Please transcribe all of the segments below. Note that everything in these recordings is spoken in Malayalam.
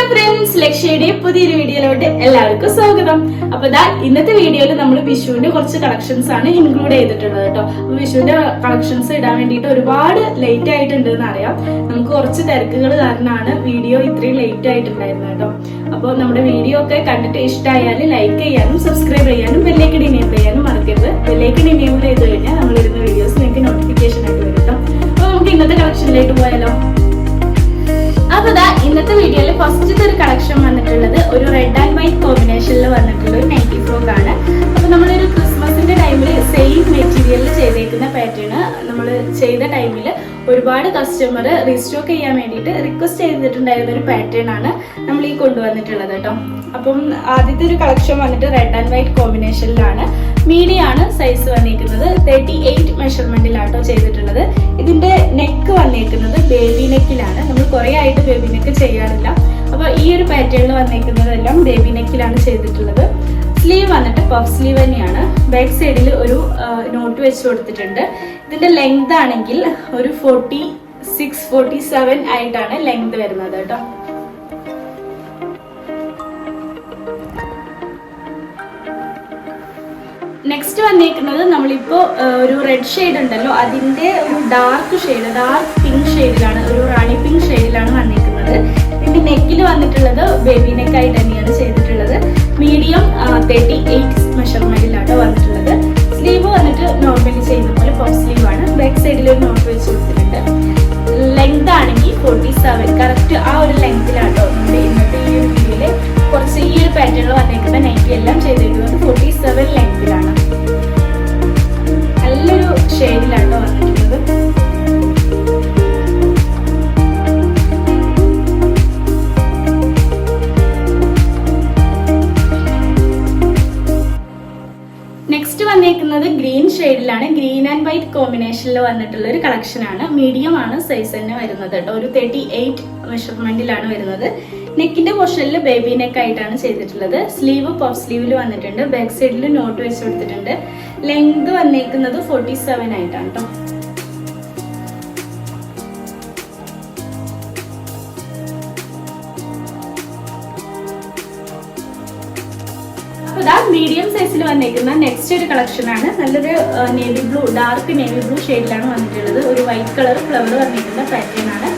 ഫ്രണ്ട്സ്, ലക്ഷ്യയുടെ പുതിയൊരു വീഡിയോയിലോട്ട് എല്ലാവർക്കും സ്വാഗതം. അപ്പൊ ഇന്നത്തെ വീഡിയോയിൽ നമ്മൾ വിഷുവിന്റെ കുറച്ച് കളക്ഷൻസ് ആണ് ഇൻക്ലൂഡ് ചെയ്തിട്ടുള്ളത് കേട്ടോ. അപ്പൊ വിഷുവിന്റെ കളക്ഷൻസ് ഇടാൻ വേണ്ടിയിട്ട് ഒരുപാട് ലേറ്റ് ആയിട്ടുണ്ട് എന്ന് അറിയാം. നമുക്ക് കുറച്ച് തിരക്കുകൾ കാരണമാണ് വീഡിയോ ഇത്രയും ലേറ്റ് ആയിട്ടുണ്ടായിരുന്നത് കേട്ടോ. അപ്പോൾ നമ്മുടെ വീഡിയോ ഒക്കെ കണ്ടിട്ട് ഇഷ്ടമായാൽ ലൈക്ക് ചെയ്യാനും സബ്സ്ക്രൈബ് ചെയ്യാനും ബെല്ലൈക്കൺ എനേബിൾ ചെയ്യാനും മറക്കരുത്. ബെല്ലൈക്കൺ എനേബിൾ ചെയ്ത് കഴിഞ്ഞാൽ നമ്മൾ ഇടുന്ന വീഡിയോസ് നിങ്ങൾക്ക് നോട്ടിഫിക്കേഷൻ ആയിട്ട് വരും കേട്ടോ. അപ്പൊ നമുക്ക് ഇന്നത്തെ കളക്ഷനിലേക്ക് പോയാലോ. അപ്പൊ ഇന്നത്തെ വീഡിയോയിൽ ഫസ്റ്റത്തെ ഒരു കളക്ഷൻ വന്നിട്ടുള്ളത് ഒരു റെഡ് ആൻഡ് വൈറ്റ് കോമ്പിനേഷനിൽ വന്നിട്ടുള്ള ഒരു നൈറ്റി ഫ്രോക്ക് ആണ്. അപ്പൊ നമ്മളൊരു ക്രിസ്മസിന്റെ ടൈമിൽ സെയിം മെറ്റീരിയലിൽ ചെയ്തേക്കുന്ന പാറ്റേൺ നമ്മൾ ചെയ്ത ടൈമിൽ ഒരുപാട് കസ്റ്റമർ റീസ്റ്റോക്ക് ചെയ്യാൻ വേണ്ടിയിട്ട് റിക്വസ്റ്റ് ചെയ്തിട്ടുണ്ടായിരുന്ന ഒരു പാറ്റേൺ ആണ് നമ്മൾ ഈ കൊണ്ടുവന്നിട്ടുള്ളത് കേട്ടോ. അപ്പം ആദ്യത്തെ ഒരു കളക്ഷൻ വന്നിട്ട് റെഡ് ആൻഡ് വൈറ്റ് കോമ്പിനേഷനിലാണ്. മീഡിയം ആണ് സൈസ് വന്നിരിക്കുന്നത്. 38 മെഷർമെന്റിലാട്ടോ ചെയ്തിട്ടുള്ളത്. ഇതിന്റെ നെക്ക് വന്നിരിക്കുന്നത് ബേബി നെക്കിലാണ്. നമ്മൾ കുറെ ആയിട്ട് ബേബി നെക്ക് ചെയ്യാറില്ല. അപ്പൊ ഈ ഒരു പാറ്റേണിൽ വന്നിരിക്കുന്നതെല്ലാം ബേബി നെക്കിലാണ് ചെയ്തിട്ടുള്ളത്. സ്ലീവ് വന്നിട്ട് പഫ് സ്ലീവ് തന്നെയാണ്. ബാക്ക് സൈഡിൽ ഒരു നോട്ട് വെച്ച് കൊടുത്തിട്ടുണ്ട്. ഇതിന്റെ ലെങ്ത് ആണെങ്കിൽ ഒരു 46-47 ആയിട്ടാണ് ലെങ്ത് വരുന്നത് കേട്ടോ. നെക്സ്റ്റ് വന്നേക്കുന്നത് നമ്മളിപ്പോ ഒരു റെഡ് ഷെയ്ഡ് ഉണ്ടല്ലോ, അതിന്റെ ഒരു ഡാർക്ക് പിങ്ക് ഷെയ്ഡിലാണ്, ഒരു റാണി പിങ്ക് ഷെയ്ഡിലാണ് വന്നിരിക്കുന്നത്. ഇതിന്റെ നെക്കിൽ വന്നിട്ടുള്ളത് ബേബി നെക്ക് ആയിട്ട് തന്നെയാണ് ചെയ്തിട്ടുള്ളത്. മീഡിയം 38 മെഷർമെന്റിലാണ് വന്നിട്ടുള്ളത്. സ്ലീവ് വന്നിട്ട് നോർമലി ചെയ്യുന്ന പോലെ പഫ് സ്ലീവ് ആണ്. ബാക്ക് സൈഡിൽ ഒരു നോട്ട് വെച്ച് കൊടുത്തിട്ടുണ്ട്. ലെങ്ത് ആണെങ്കിൽ 47, കറക്റ്റ് ആ ഒരു ലെങ്തിലാട്ടോ നമ്മുടെ ഇന്നത്തെ ഈ ഒരു വീഡിയോയില് കുറച്ച് ഈ ഒരു പാറ്റേണിൽ വന്നേക്കുന്ന നൈറ്റി എല്ലാം ചെയ്തിരിക്കുന്നത് 47 ലെങ്തിലാണ്. നല്ലൊരു ഷെയ്ഡിലാട്ടോ വന്നിട്ടുള്ളത്. നെക്സ്റ്റ് വന്നേക്കുന്നത് ഗ്രീൻ ഷെയ്ഡിലാണ്. ഗ്രീൻ ആൻഡ് വൈറ്റ് കോമ്പിനേഷനിൽ വന്നിട്ടുള്ള ഒരു കളക്ഷൻ ആണ്. മീഡിയം ആണ് സൈസ് തന്നെ വരുന്നത് കേട്ടോ. ഒരു 38 മെഷർമെന്റിലാണ് വരുന്നത്. നെക്കിന്റെ പോർഷനിൽ ബേബി നെക്ക് ആയിട്ടാണ് ചെയ്തിട്ടുള്ളത്. സ്ലീവ് പഫ് സ്ലീവിൽ വന്നിട്ടുണ്ട്. ബാക്ക് സൈഡിൽ നോട്ട് വെച്ച് കൊടുത്തിട്ടുണ്ട്. ലെങ്ത് വന്നേക്കുന്നത് 47 ആയിട്ടാണ് കേട്ടോ. മീഡിയം സൈസിൽ വന്നേക്കുന്ന നെക്സ്റ്റ് ഒരു കളക്ഷൻ ആണ്. നല്ലൊരു navy blue, dark navy blue ഷെയ്ഡിലാണ് വന്നിട്ടുള്ളത്. ഒരു വൈറ്റ് കളർ ഫ്ലവർ വന്നിട്ടുള്ള പാറ്റേൺ ആണ്.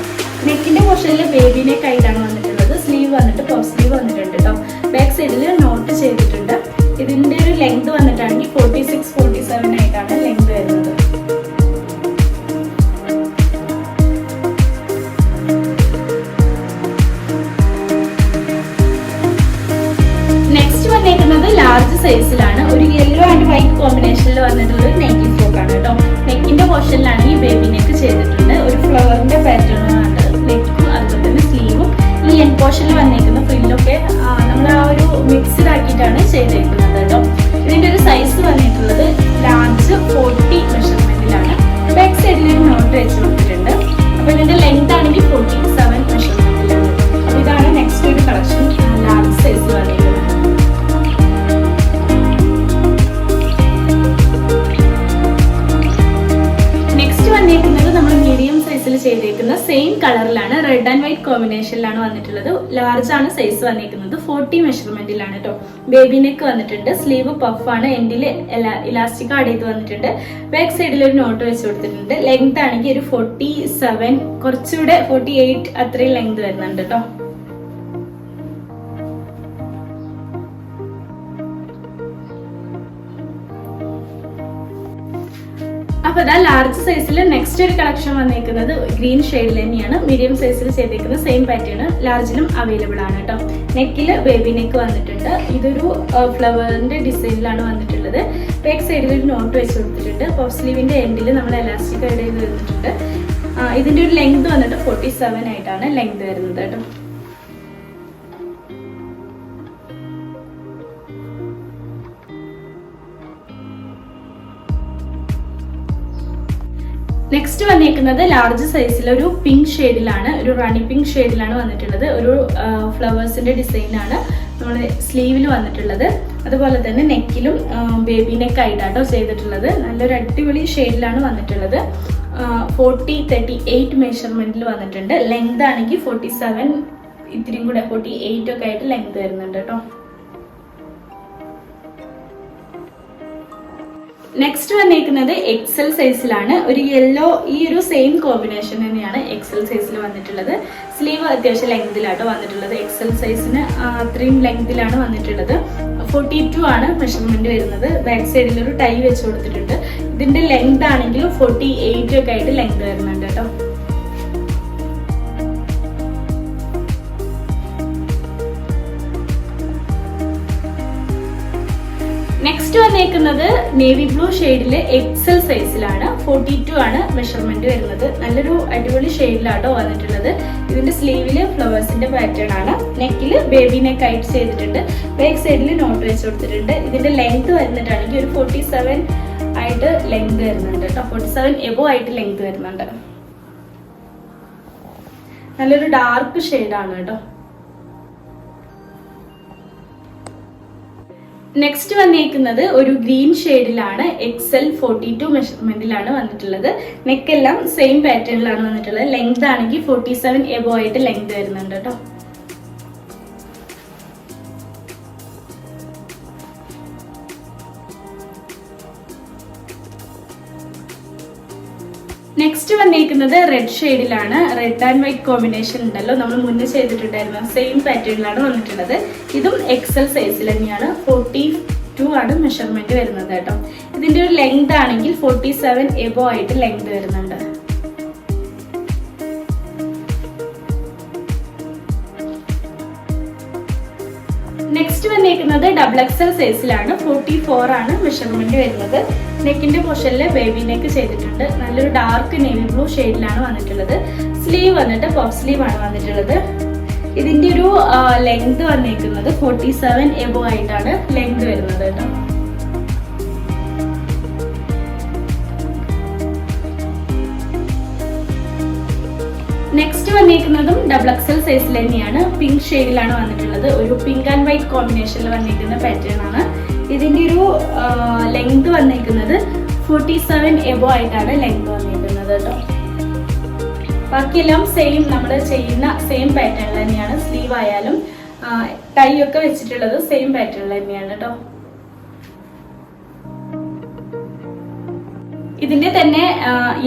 നെക്കിന്റെ പോർഷനിൽ ബേബി നെക്ക് ആയിട്ടാണ് വന്നിട്ടുള്ളത്. സ്ലീവ് വന്നിട്ട് പഫ് സ്ലീവ് വന്നിട്ടുണ്ട് കേട്ടോ. ബാക്ക് സൈഡിൽ നോട്ട് ചെയ്തിട്ടുണ്ട്. ഇതിന്റെ ഒരു ലെങ്ത് വന്നിട്ടാണെങ്കിൽ 46-47 ആയിട്ടാണ് ലെങ്ത് വരുന്നത്. നെക്സ്റ്റ് വന്നേക്കുന്നത് ലാർജ് സൈസിലാണ്. ഒരു യെല്ലോ ആൻഡ് വൈറ്റ് കോമ്പിനേഷനിൽ വന്നിട്ടുള്ള ഒരു നൈറ്റി ഫ്രോക്ക് ആണ് കേട്ടോ. നെക്കിന്റെ പോർഷനിലാണെങ്കിൽ ബേബി നെക്ക് ചെയ്തിട്ടുണ്ട്. ഒരു ഫ്ലവറിന്റെ പാറ്റേൺ ആണ് നെക്കും അതുപോലെ തന്നെ സ്ലീവും. ഈ എൻ പോർഷനിൽ വന്നേക്കുന്ന ഫ്രില്ലൊക്കെ നമ്മൾ ആ ഒരു മിക്സ്ഡ് ആക്കിയിട്ടാണ് ചെയ്തേക്കുന്നത് കേട്ടോ. ഇതിന്റെ ഒരു സൈസ് വന്നിട്ടുള്ളത് ലാർജ് 40 മെഷർമെന്റിലാണ്. ബാക്ക് സൈഡിൽ ഒരു നോട്ട് വെച്ച് കൊടുത്തിട്ടുണ്ട്. അപ്പൊ ഇതിന്റെ ലെങ്ത് ആണെങ്കിൽ 47 മെഷർമെന്റിലാണ്. അപ്പൊ ഇതാണ് നെക്സ്റ്റ് ഒരു കളക്ഷൻ ലാർജ് സൈസ് വന്നിട്ടുള്ളത്. നമ്മൾ മീഡിയം സൈസിൽ ചെയ്തേക്കുന്ന സെയിം കളറിലാണ്, റെഡ് ആൻഡ് വൈറ്റ് കോമ്പിനേഷനിലാണ് വന്നിട്ടുള്ളത്. ലാർജ് ആണ് സൈസ് വന്നിരിക്കുന്നത്. 40 മെഷർമെന്റിലാണ് കേട്ടോ. ബേബി നെക്ക് വന്നിട്ടുണ്ട്. സ്ലീവ് പഫ് ആണ്. എൻഡിൽ ഇലാസ്റ്റിക് ആഡ് ചെയ്ത് വന്നിട്ടുണ്ട്. ബാക്ക് സൈഡിൽ ഒരു നോട്ട് വെച്ച് കൊടുത്തിട്ടുണ്ട്. ലെങ്ത് ആണെങ്കിൽ ഒരു 47, കുറച്ചുകൂടെ 48 അത്രയും ലെങ്ത് വരുന്നുണ്ട് കേട്ടോ. അപ്പൊ ലാർജ് സൈസിൽ നെക്സ്റ്റ് ഒരു കളക്ഷൻ വന്നിരിക്കുന്നത് ഗ്രീൻ ഷെയ്ഡിൽ തന്നെയാണ്. മീഡിയം സൈസിൽ ചെയ്തേക്കുന്ന സെയിം പാറ്റേൺ ലാർജിലും അവൈലബിൾ ആണ് കേട്ടോ. നെക്കില് ബേബി നെക്ക് വന്നിട്ടുണ്ട്. ഇതൊരു ഫ്ലവറിന്റെ ഡിസൈനിലാണ് വന്നിട്ടുള്ളത്. ബാക്ക് സൈഡിൽ ഒരു നോട്ട് വെച്ച് കൊടുത്തിട്ടുണ്ട്. പഫ് സ്ലീവിന്റെ എൻഡിൽ നമ്മൾ എലാസ്റ്റിക് ആഡ് ചെയ്ത് വരുന്നിട്ടുണ്ട്. ഇതിന്റെ ഒരു ലെങ്ത് വന്നിട്ട് 47 ആയിട്ടാണ് ലെങ്ത് വരുന്നത് കേട്ടോ. നെക്സ്റ്റ് വന്നിരിക്കുന്നത് ലാർജ് സൈസിൽ ഒരു പിങ്ക് ഷെയ്ഡിലാണ്, ഒരു റാണി പിങ്ക് ഷെയ്ഡിലാണ് വന്നിട്ടുള്ളത്. ഒരു ഫ്ലവേഴ്സിന്റെ ഡിസൈനാണ് നമ്മൾ സ്ലീവിൽ വന്നിട്ടുള്ളത്. അതുപോലെ തന്നെ നെക്കിലും ബേബി നെക്ക് ആയിട്ടാട്ടോ ചെയ്തിട്ടുള്ളത്. നല്ലൊരു അടിപൊളി ഷെയ്ഡിലാണ് വന്നിട്ടുള്ളത്. 40-38 മെഷർമെന്റിൽ വന്നിട്ടുണ്ട്. ലെങ്ത് ആണെങ്കിൽ 47 ഇത്തിരിയും കൂടെ 48 ഒക്കെ ആയിട്ട് ലെങ്ത് വരുന്നുണ്ട് കേട്ടോ. നെക്സ്റ്റ് വന്നേക്കുന്നത് എക്സൽ സൈസിലാണ്. ഒരു യെല്ലോ, ഈ ഒരു സെയിം കോമ്പിനേഷൻ തന്നെയാണ് എക്സൽ സൈസിൽ വന്നിട്ടുള്ളത്. സ്ലീവ് അത്യാവശ്യം ലെങ്തിലാട്ടോ വന്നിട്ടുള്ളത്. എക്സൽ സൈസിന് അത്രയും ലെങ്തിലാണ് വന്നിട്ടുള്ളത്. 42 ആണ് മെഷർമെന്റ് വരുന്നത്. ബാക്ക് സൈഡിൽ ഒരു ടൈ വെച്ച് കൊടുത്തിട്ടുണ്ട്. ഇതിന്റെ ലെങ്ത് ആണെങ്കിൽ 48 ഒക്കെ ആയിട്ട് ലെങ്ത് വരുന്നുണ്ട് കേട്ടോ. നെക്സ്റ്റ് വന്നേക്കുന്നത് നേവി ബ്ലൂ ഷെയ്ഡില് എക്സൽ സൈസിലാണ്. 42 ആണ് മെഷർമെന്റ് വരുന്നത്. നല്ലൊരു അടിപൊളി ഷെയ്ഡിലാട്ടോ വന്നിട്ടുള്ളത്. ഇതിന്റെ സ്ലീവില് ഫ്ലവേഴ്സിന്റെ പാറ്റേൺ ആണ്. നെക്കില് ബേബി നെക്ക് ആയിട്ട് ചെയ്തിട്ടുണ്ട്. ബാക്ക് സൈഡിൽ നോട്ട് വെച്ച് കൊടുത്തിട്ടുണ്ട്. ഇതിന്റെ ലെങ്ത് വരുന്നിട്ടാണെങ്കിൽ ഒരു 47 ആയിട്ട് ലെങ്ത് വരുന്നുണ്ട് കേട്ടോ. 47 എബോ ആയിട്ട് ലെങ്ത് വരുന്നുണ്ട്. നല്ലൊരു ഡാർക്ക് ഷെയ്ഡാണ് കേട്ടോ. നെക്സ്റ്റ് വന്നേക്കുന്നത് ഒരു ഗ്രീൻ ഷെയ്ഡിലാണ്. എക്സൽ 42 മെഷർമെന്റിലാണ് വന്നിട്ടുള്ളത്. നെക്കെല്ലാം സെയിം പാറ്റേണിലാണ് വന്നിട്ടുള്ളത്. ലെങ്ത് ആണെങ്കിൽ 47 എബോ ആയിട്ട് ലെങ്ത് വരുന്നുണ്ട് കേട്ടോ. നെക്സ്റ്റ് വന്നേക്കുന്നത് റെഡ് ഷെയ്ഡിലാണ്. റെഡ് ആൻഡ് വൈറ്റ് കോമ്പിനേഷൻ ഉണ്ടല്ലോ, നമ്മൾ മുന്നേ ചെയ്തിട്ടുണ്ടായിരുന്നു. സെയിം പാറ്റേണിലാണ് വന്നിട്ടുള്ളത്. ഇതും എക്സൽ സൈസിൽ തന്നെയാണ്. 42 ആണ് മെഷർമെന്റ് വരുന്നത് കേട്ടോ. ഇതിന്റെ ഒരു ലെങ്ത് ആണെങ്കിൽ 47 എബോ ആയിട്ട് ലെങ്ത് വരുന്നുണ്ട്. നെക്സ്റ്റ് വന്നേക്കുന്നത് ഡബിൾ എക്സൽ സൈസിലാണ്. 44 ആണ് മെഷർമെന്റ് വരുന്നത്. നെക്കിന്റെ പോർഷനിൽ ബേബി നെക്ക് ചെയ്തിട്ടുണ്ട്. നല്ലൊരു ഡാർക്ക് നേവി ബ്ലൂ ഷെയ്ഡിലാണ് വന്നിട്ടുള്ളത്. സ്ലീവ് വന്നിട്ട് പഫ് സ്ലീവ് ആണ് വന്നിട്ടുള്ളത്. ഇതിന്റെ ഒരു ലെങ്ത് വന്നേക്കുന്നത് 47 എബോ ആയിട്ടാണ് ലെങ്ത് വരുന്നത് കേട്ടോ. നെക്സ്റ്റ് വന്നേക്കുന്നതും ഡബിൾ എക്സൽ സൈസിൽ തന്നെയാണ്. പിങ്ക് ഷെയ്ഡിലാണ് വന്നിട്ടുള്ളത്. ഒരു പിങ്ക് ആൻഡ് വൈറ്റ് കോമ്പിനേഷനിൽ വന്നിരിക്കുന്ന പാറ്റേൺ ആണ്. ഇതിന്റെ ഒരു ലെങ്ത് വന്നിരിക്കുന്നത് 47 എബോ ആയിട്ടാണ് ലെങ്ത് വന്നിരിക്കുന്നത് കേട്ടോ. ബാക്കിയെല്ലാം സെയിം, നമ്മൾ ചെയ്യുന്ന സെയിം പാറ്റേണിൽ തന്നെയാണ്. സ്ലീവ് ആയാലും ടൈ ഒക്കെ വെച്ചിട്ടുള്ളത് സെയിം പാറ്റേണിൽ തന്നെയാണ് കേട്ടോ. ഇതിന്റെ തന്നെ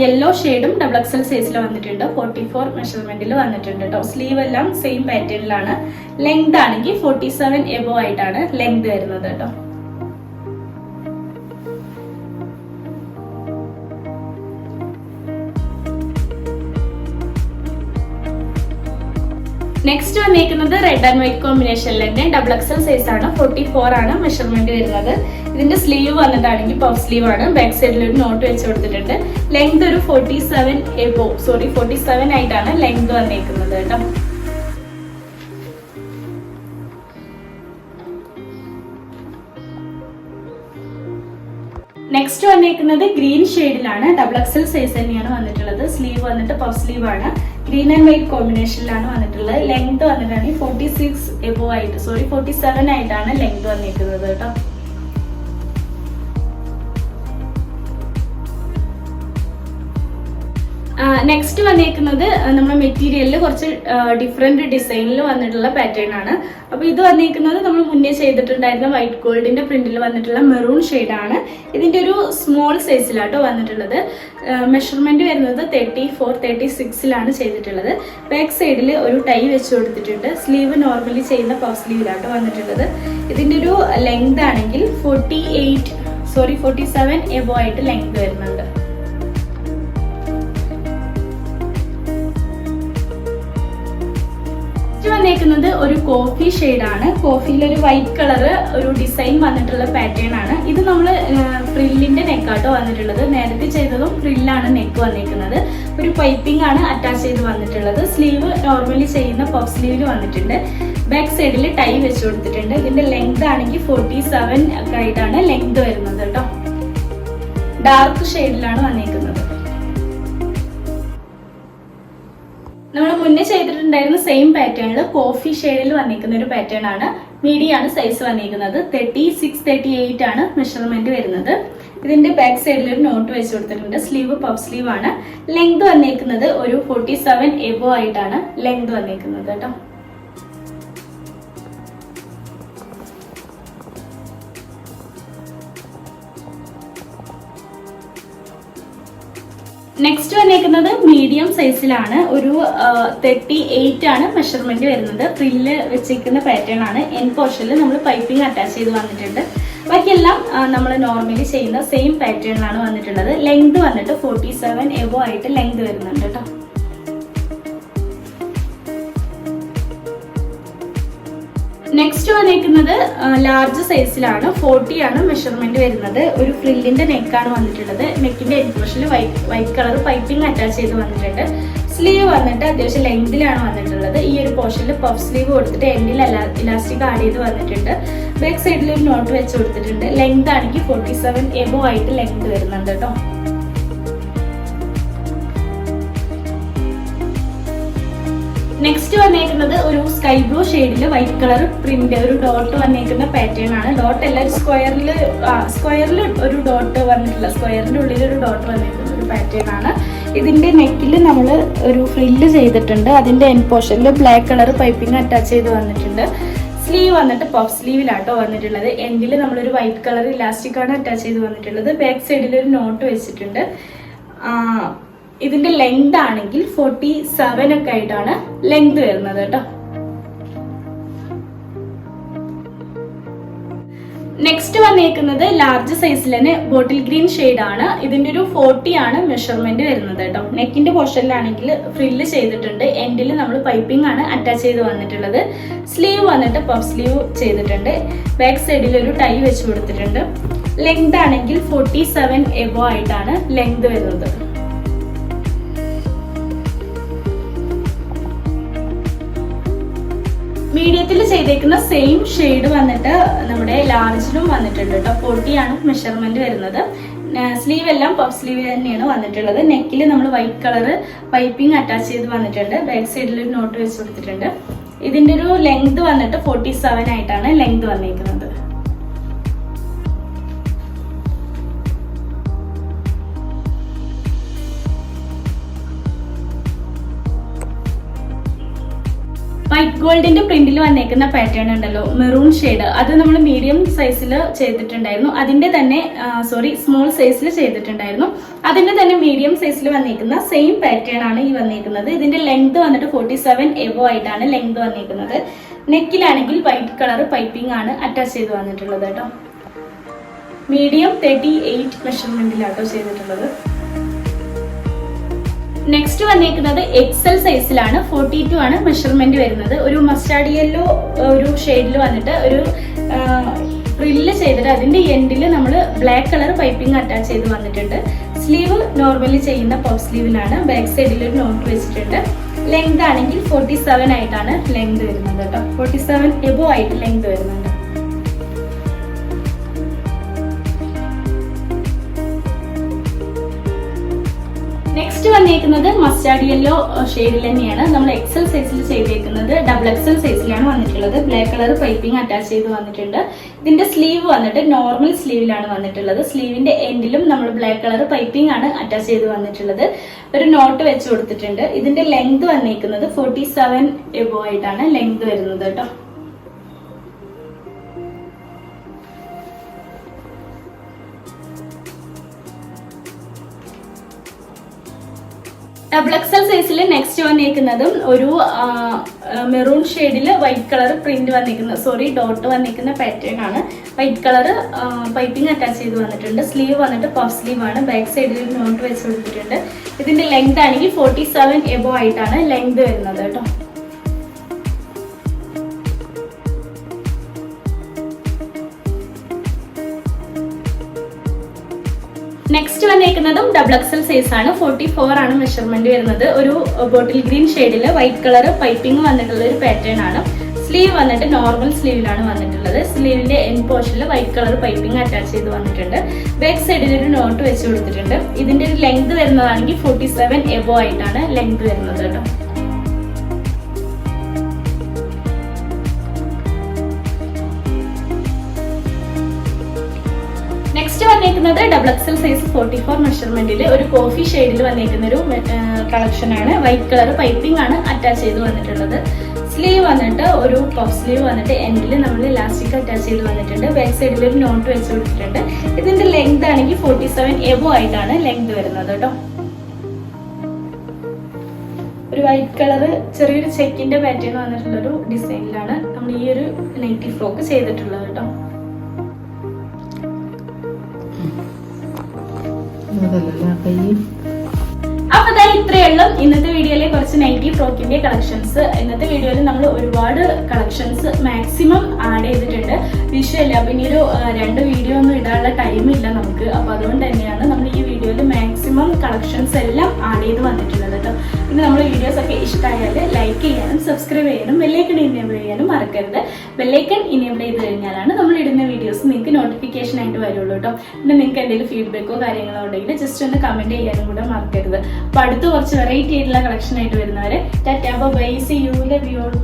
യെല്ലോ ഷെയ്ഡും ഡബിൾ എക്സൽ സൈസിൽ വന്നിട്ടുണ്ട്. 44 മെഷർമെന്റിൽ വന്നിട്ടുണ്ട് കേട്ടോ. സ്ലീവ് എല്ലാം സെയിം പാറ്റേണിലാണ്. ലെങ്ത് ആണെങ്കിൽ 47 എബോ ആയിട്ടാണ് ലെങ്ത് വരുന്നത് കേട്ടോ. നെക്സ്റ്റ് വന്നേക്കുന്നത് റെഡ് ആൻഡ് വൈറ്റ് കോമ്പിനേഷനിൽ തന്നെ ഡബിൾ എക്സൽ സൈസ് ആണ്. 44 ആണ് മെഷർമെന്റ് വരുന്നത്. ഇതിന്റെ സ്ലീവ് വന്നിട്ടാണെങ്കിൽ പഫ് സ്ലീവ് ആണ്. ബാക്ക് സൈഡിൽ ഒരു നോട്ട് വെച്ച് കൊടുത്തിട്ടുണ്ട്. ലെങ്ത് ഒരു 47 ആയിട്ടാണ് ലെങ്ത് വന്നേക്കുന്നത് കേട്ടോ. നെക്സ്റ്റ് വന്നേക്കുന്നത് ഗ്രീൻ ഷെയ്ഡിലാണ്. ഡബിൾ എക്സൽ സൈസ് തന്നെയാണ് വന്നിട്ടുള്ളത്. സ്ലീവ് വന്നിട്ട് പഫ് സ്ലീവ് ആണ്. ഗ്രീൻ ആൻഡ് വൈറ്റ് കോമ്പിനേഷനിലാണ് വന്നിട്ടുള്ളത്. ലെങ്ത് വന്നിട്ടാണെങ്കിൽ 47 ആയിട്ടാണ് ലെങ്ത് വന്നിരിക്കുന്നത് കേട്ടോ. നെക്സ്റ്റ് വന്നേക്കുന്നത് നമ്മുടെ മെറ്റീരിയലിൽ കുറച്ച് ഡിഫറെന്റ് ഡിസൈനിൽ വന്നിട്ടുള്ള പാറ്റേൺ ആണ്. അപ്പൊ ഇത് വന്നേക്കുന്നത് നമ്മൾ മുന്നേ ചെയ്തിട്ടുണ്ടായിരുന്ന വൈറ്റ് ഗോൾഡിന്റെ പ്രിന്റിൽ വന്നിട്ടുള്ള മെറൂൺ ഷെയ്ഡാണ്. ഇതിന്റെ ഒരു സ്മോൾ സൈസിലാട്ടോ വന്നിട്ടുള്ളത്. മെഷർമെന്റ് വരുന്നത് 34-36 ചെയ്തിട്ടുള്ളത്. ബാക്ക് സൈഡിൽ ഒരു ടൈ വെച്ച് കൊടുത്തിട്ടുണ്ട്. സ്ലീവ് നോർമലി ചെയ്യുന്ന പഫ് സ്ലീവിലാട്ടോ വന്നിട്ടുള്ളത്. ഇതിന്റെ ഒരു ലെങ്ത് ആണെങ്കിൽ 47 എബോ ആയിട്ട് ലെങ്ത് വരുന്നുണ്ട്. വന്നേക്കുന്നത് ഒരു കോഫി ഷെയ്ഡാണ്. കോഫിയിൽ ഒരു വൈറ്റ് കളർ ഒരു ഡിസൈൻ വന്നിട്ടുള്ള പാറ്റേൺ ആണ്. ഇത് നമ്മൾ ഫ്രില്ലിന്റെ നെക്കാട്ടോ വന്നിട്ടുള്ളത്. നേരത്തെ ചെയ്തതും ഫ്രില്ലാണ് നെക്ക് വന്നിരിക്കുന്നത്. ഒരു പൈപ്പിംഗ് ആണ് അറ്റാച്ച് ചെയ്ത് വന്നിട്ടുള്ളത്. സ്ലീവ് നോർമലി ചെയ്യുന്ന പഫ് സ്ലീവിൽ വന്നിട്ടുണ്ട്. ബാക്ക് സൈഡിൽ ടൈ വെച്ച് കൊടുത്തിട്ടുണ്ട്. ഇതിന്റെ ലെങ്ത് ആണെങ്കിൽ 47 ഒക്കെ ആയിട്ടാണ് ലെങ്ത് വരുന്നത് കേട്ടോ. ഡാർക്ക് ഷെയ്ഡിലാണ് വന്നിരിക്കുന്നത്. നമ്മൾ മുന്നേ ചെയ്തിട്ടുണ്ടായിരുന്ന സെയിം പാറ്റേണിൽ കോഫി ഷെയ്ഡിൽ വന്നിരിക്കുന്ന ഒരു പാറ്റേൺ ആണ്. മീഡിയം ആണ് സൈസ് വന്നിരിക്കുന്നത്. 36-38 ആണ് മെഷർമെന്റ് വരുന്നത്. ഇതിന്റെ ബാക്ക് സൈഡിൽ ഒരു നോട്ട് വെച്ച് കൊടുത്തിട്ടുണ്ട്. സ്ലീവ് പഫ് സ്ലീവ് ആണ്. ലെങ്ത് വന്നിരിക്കുന്നത് ഒരു 47 എബോ ആയിട്ടാണ് ലെങ്ത് വന്നിരിക്കുന്നത് കേട്ടോ. നെക്സ്റ്റ് വന്നേക്കുന്നത് മീഡിയം സൈസിലാണ്. ഒരു 38 ആണ് മെഷർമെന്റ് വരുന്നത്. ഫ്രില്ല് വെച്ചിരിക്കുന്ന പാറ്റേൺ ആണ്. എൻ പോർഷനിൽ നമ്മൾ പൈപ്പിംഗ് അറ്റാച്ച് ചെയ്ത് വന്നിട്ടുണ്ട്. ബാക്കിയെല്ലാം നമ്മൾ നോർമലി ചെയ്യുന്ന സെയിം പാറ്റേണിലാണ് വന്നിട്ടുള്ളത്. ലെങ്ത് വന്നിട്ട് 47 എബോ ആയിട്ട് ലെങ്ത് വരുന്നുണ്ട് കേട്ടോ. നെക്സ്റ്റ് വന്നിരിക്കുന്നത് ലാർജ് സൈസിലാണ്. 40 ആണ് മെഷർമെന്റ് വരുന്നത്. ഒരു ഫ്രില്ലിന്റെ നെക്കാണ് വന്നിട്ടുള്ളത്. നെക്കിന്റെ എൻഡ് പോർഷനിൽ വൈറ്റ് കളർ പൈപ്പിംഗ് അറ്റാച്ച് ചെയ്ത് വന്നിട്ടുണ്ട്. സ്ലീവ് വന്നിട്ട് അത്യാവശ്യം ലെങ്തിലാണ് വന്നിട്ടുള്ളത്. ഈ ഒരു പോർഷനിൽ പഫ് സ്ലീവ് കൊടുത്തിട്ട് എൻഡിൽ ഇലാസ്റ്റിക് ആഡ് ചെയ്ത് വന്നിട്ടുണ്ട്. ബാക്ക് സൈഡിൽ ഒരു നോട്ട് വെച്ച് കൊടുത്തിട്ടുണ്ട്. ലെങ്ത് ആണെങ്കിൽ 47 എബോ ആയിട്ട് ലെങ്ത് വരുന്നുണ്ട് കേട്ടോ. നെക്സ്റ്റ് വന്നേക്കുന്നത് ഒരു സ്കൈ ബ്ലൂ ഷെയ്ഡില് വൈറ്റ് കളർ പ്രിന്റ് ഒരു ഡോട്ട് വന്നേക്കുന്ന പാറ്റേൺ ആണ്. ഡോട്ട് എല്ലാം സ്ക്വയറിൽ ഒരു ഡോട്ട് വന്നിട്ടില്ല. സ്ക്വയറിന്റെ ഉള്ളിൽ ഒരു ഡോട്ട് വന്നേക്കുന്ന ഒരു പാറ്റേൺ ആണ്. ഇതിന്റെ നെക്കിൽ നമ്മൾ ഒരു ഫ്രില്ല് ചെയ്തിട്ടുണ്ട്. അതിന്റെ എൻഡ് പോർഷനിൽ ബ്ലാക്ക് കളർ പൈപ്പിംഗ് അറ്റാച്ച് ചെയ്ത് വന്നിട്ടുണ്ട്. സ്ലീവ് വന്നിട്ട് പഫ് സ്ലീവിലാട്ടോ വന്നിട്ടുള്ളത്. എൻഡിൽ നമ്മളൊരു വൈറ്റ് കളർ ഇലാസ്റ്റിക് ആണ് അറ്റാച്ച് ചെയ്ത് വന്നിട്ടുള്ളത്. ബാക്ക് സൈഡിൽ ഒരു നോട്ട് വെച്ചിട്ടുണ്ട്. ഇതിന്റെ ലെങ്ത് ആണെങ്കിൽ 47 ഒക്കെ ആയിട്ടാണ് ലെങ്ത് വരുന്നത് കേട്ടോ. നെക്സ്റ്റ് വന്നേക്കുന്നത് ലാർജ് സൈസിൽ തന്നെ ബോട്ടിൽ ഗ്രീൻ ഷെയ്ഡ് ആണ്. ഇതിന്റെ ഒരു 40 ആണ് മെഷർമെന്റ് വരുന്നത് കേട്ടോ. നെക്കിന്റെ പോർഷനിലാണെങ്കിൽ ഫ്രില്ല് ചെയ്തിട്ടുണ്ട്. എൻഡിൽ നമ്മൾ പൈപ്പിംഗ് ആണ് അറ്റാച്ച് ചെയ്ത് വന്നിട്ടുള്ളത്. സ്ലീവ് വന്നിട്ട് പഫ് സ്ലീവ് ചെയ്തിട്ടുണ്ട്. ബാക്ക് സൈഡിൽ ഒരു ടൈ വെച്ച് കൊടുത്തിട്ടുണ്ട്. ലെങ്ത് ആണെങ്കിൽ 47 എബോ ആയിട്ടാണ് ലെങ്ത് വരുന്നത്. മീഡിയത്തിൽ ചെയ്തേക്കുന്ന സെയിം ഷെയ്ഡ് വന്നിട്ട് നമ്മുടെ ലാർജിലും വന്നിട്ടുണ്ട് കേട്ടോ. 40 ആണ് മെഷർമെന്റ് വരുന്നത്. സ്ലീവ് എല്ലാം പഫ് സ്ലീവ് തന്നെയാണ് വന്നിട്ടുള്ളത്. നെക്കിൽ നമ്മൾ വൈറ്റ് കളർ പൈപ്പിംഗ് അറ്റാച്ച് ചെയ്ത് വന്നിട്ടുണ്ട്. ബാക്ക് സൈഡിൽ ഒരു നോട്ട് വെച്ച് കൊടുത്തിട്ടുണ്ട്. ഇതിന്റെ ഒരു ലെങ്ത് വന്നിട്ട് 47 ആയിട്ടാണ് ലെങ്ത് വന്നിരിക്കുന്നത്. വൈറ്റ് ഗോൾഡിന്റെ പ്രിന്റിൽ വന്നേക്കുന്ന പാറ്റേൺ ഉണ്ടല്ലോ, മെറൂൺ ഷെയ്ഡ്, അത് നമ്മൾ മീഡിയം സൈസിൽ ചെയ്തിട്ടുണ്ടായിരുന്നു. അതിന്റെ തന്നെ സ്മോൾ സൈസിൽ ചെയ്തിട്ടുണ്ടായിരുന്നു. അതിന്റെ തന്നെ മീഡിയം സൈസിൽ വന്നേക്കുന്ന സെയിം പാറ്റേൺ ആണ് ഈ വന്നേക്കുന്നത്. ഇതിന്റെ ലെങ്ത് വന്നിട്ട് 47 എബോ ആയിട്ടാണ് ലെങ്ത് വന്നേക്കുന്നത്. നെക്കിലാണെങ്കിൽ വൈറ്റ് കളർ പൈപ്പിംഗ് ആണ് അറ്റാച്ച് ചെയ്ത് വന്നിട്ടുള്ളത് കേട്ടോ. മീഡിയം 38 മെഷർമെന്റിലാട്ടോ ചെയ്തിട്ടുള്ളത്. നെക്സ്റ്റ് വന്നേക്കുന്നത് എക്സൽ സൈസിലാണ്. 42 ആണ് മെഷർമെന്റ് വരുന്നത്. ഒരു മസ്റ്റാർഡ് യെല്ലോ ഒരു ഷെയ്ഡിൽ വന്നിട്ട് ഒരു ഫ്രില്ല് ചെയ്തിട്ട് അതിന്റെ എൻഡിൽ നമ്മൾ ബ്ലാക്ക് കളർ പൈപ്പിംഗ് അറ്റാച്ച് ചെയ്ത് വന്നിട്ടുണ്ട്. സ്ലീവ് നോർമലി ചെയ്യുന്ന പഫ് സ്ലീവിലാണ്. ബാക്ക് സൈഡിൽ ഒരു നോട്ട് വെച്ചിട്ടുണ്ട്. ലെങ്ത് ആണെങ്കിൽ 47 ആയിട്ടാണ് ലെങ്ത് വരുന്നത് കേട്ടോ. 47 എബോ ആയിട്ട് ലെങ്ത് വരുന്നുണ്ട്. നെക്സ്റ്റ് വന്നേക്കുന്നത് മസ്റ്റാർഡ് യെല്ലോ ഷെയ്ഡിൽ തന്നെയാണ്. നമ്മൾ എക്സൽ സൈസിൽ ചെയ്തേക്കുന്നത് ഡബിൾ എക്സൽ സൈസിലാണ് വന്നിട്ടുള്ളത്. ബ്ലാക്ക് കളർ പൈപ്പിംഗ് അറ്റാച്ച് ചെയ്ത് വന്നിട്ടുണ്ട്. ഇതിന്റെ സ്ലീവ് വന്നിട്ട് നോർമൽ സ്ലീവിലാണ് വന്നിട്ടുള്ളത്. സ്ലീവിന്റെ എൻഡിലും നമ്മൾ ബ്ലാക്ക് കളർ പൈപ്പിംഗ് ആണ് അറ്റാച്ച് ചെയ്ത് വന്നിട്ടുള്ളത്. ഒരു നോട്ട് വെച്ച് കൊടുത്തിട്ടുണ്ട്. ഇതിന്റെ ലെങ്ത് വന്നേക്കുന്നത് 47 എബോ ആയിട്ടാണ് ലെങ്ത് വരുന്നത് കേട്ടോ. ഡബിൾ എക്സൽ സൈസിൽ നെക്സ്റ്റ് വന്നിരിക്കുന്നതും ഒരു മെറൂൺ ഷെയ്ഡിൽ വൈറ്റ് കളർ പ്രിന്റ് വന്നിരിക്കുന്ന ഡോട്ട് വന്നിരിക്കുന്ന പാറ്റേൺ ആണ്. വൈറ്റ് കളർ പൈപ്പിംഗ് അറ്റാച്ച് ചെയ്ത് വന്നിട്ടുണ്ട്. സ്ലീവ് വന്നിട്ട് പഫ് സ്ലീവ് ആണ്. ബാക്ക് സൈഡിൽ ഒരു നോട്ട് വെച്ച് കൊടുത്തിട്ടുണ്ട്. ഇതിന്റെ ലെങ്ത് ആണെങ്കിൽ 47 എബോ ആയിട്ടാണ് ലെങ്ത് വരുന്നത് കേട്ടോ. നെക്സ്റ്റ് വന്നേക്കുന്നതും ഡബിൾ എക്സൽ സൈസ് ആണ്. 44 ആണ് മെഷർമെന്റ് വരുന്നത്. ഒരു ബോട്ടിൽ ഗ്രീൻ ഷെയ്ഡിൽ വൈറ്റ് കളർ പൈപ്പിംഗ് വന്നിട്ടുള്ള ഒരു പാറ്റേൺ ആണ്. സ്ലീവ് വന്നിട്ട് നോർമൽ സ്ലീവിലാണ് വന്നിട്ടുള്ളത്. സ്ലീവിന്റെ എൻഡ് പോർഷനിൽ വൈറ്റ് കളർ പൈപ്പിംഗ് അറ്റാച്ച് ചെയ്ത് വന്നിട്ടുണ്ട്. ബാക്ക് സൈഡിൽ ഒരു നോട്ട് വെച്ച് കൊടുത്തിട്ടുണ്ട്. ഇതിന്റെ ഒരു ലെങ്ത് വരുന്നതാണെങ്കിൽ 47 എബോ ആയിട്ടാണ് ലെങ്ത് വരുന്നത് കേട്ടോ. നെക്സ്റ്റ് വന്നേക്കുന്നത് ഡബിൾ എക്സൽ സൈസ് 44 മെഷർമെന്റിൽ ഒരു കോഫി ഷെയ്ഡിൽ വന്നേക്കുന്ന ഒരു കളക്ഷൻ ആണ്. വൈറ്റ് കളർ പൈപ്പിംഗ് ആണ് അറ്റാച്ച് ചെയ്ത് വന്നിട്ടുള്ളത്. സ്ലീവ് വന്നിട്ട് ഒരു പഫ് സ്ലീവ് വന്നിട്ട് എൻഡിൽ നമ്മൾ ഇലാസ്റ്റിക് അറ്റാച്ച് ചെയ്ത് വന്നിട്ടുണ്ട്. ബാക്ക് സൈഡിൽ ഒരു നോട്ട് വെച്ച് കൊടുത്തിട്ടുണ്ട്. ഇതിന്റെ ലെങ്ത് ആണെങ്കിൽ 47 എബോ ആയിട്ടാണ് ലെങ്ത് വരുന്നത് കേട്ടോ. ഒരു വൈറ്റ് കളറ് ചെറിയൊരു ചെക്കിന്റെ പാറ്റേൺ വന്നിട്ടുള്ള ഒരു ഡിസൈനിലാണ് നമ്മൾ ഈ ഒരു നൈറ്റി ഫ്രോക്ക് ചെയ്തിട്ടുള്ളത് കേട്ടോ. അപ്പൊ അതാ ഇത്രയുള്ളൂ ഇന്നത്തെ വീഡിയോയിലെ കുറച്ച് നൈറ്റി ഫ്രോക്കിന്റെ കളക്ഷൻസ്. ഇന്നത്തെ വീഡിയോയിൽ നമ്മൾ ഒരുപാട് കളക്ഷൻസ് മാക്സിമം ആഡ് ചെയ്തിട്ടുണ്ട്. വിഷയമില്ല, അപ്പൊ ഇനി ഒരു 2 വീഡിയോ ഒന്നും ഇടാനുള്ള ടൈം ഇല്ല നമുക്ക്. അപ്പൊ അതുകൊണ്ട് തന്നെയാണ് നമ്മൾ ഈ വീഡിയോയിൽ മാക്സിമം കളക്ഷൻസ് എല്ലാം ആഡ് ചെയ്ത് വന്നിട്ടുള്ളത് കേട്ടോ. പിന്നെ നമ്മുടെ വീഡിയോസ് ഒക്കെ ഇഷ്ടമായാൽ ലൈക്ക് ചെയ്യാനും സബ്സ്ക്രൈബ് ചെയ്യാനും ബെല്ലൈക്കൺ ഇനേബിൾ ചെയ്യാനും മറക്കരുത്. ബെല്ലൈക്കൺ ഇനേബിൾ ചെയ്ത് കഴിഞ്ഞാലാണ് നമ്മൾ ഇടുന്ന വീഡിയോസ് നിങ്ങൾക്ക് നോട്ടിഫിക്കേഷൻ ആയിട്ട് വരുള്ളൂ കേട്ടോ. പിന്നെ നിങ്ങൾക്ക് എന്തെങ്കിലും ഫീഡ്ബാക്കോ കാര്യങ്ങളോ ഉണ്ടെങ്കിൽ ജസ്റ്റ് ഒന്ന് കമന്റ് ചെയ്യാനും കൂടെ മറക്കരുത്. അപ്പൊ അടുത്ത് കുറച്ച് വെറൈറ്റി ആയിട്ടുള്ള കളക്ഷൻ ആയിട്ട് വരുന്നവരെ tata bye, see you, love you all.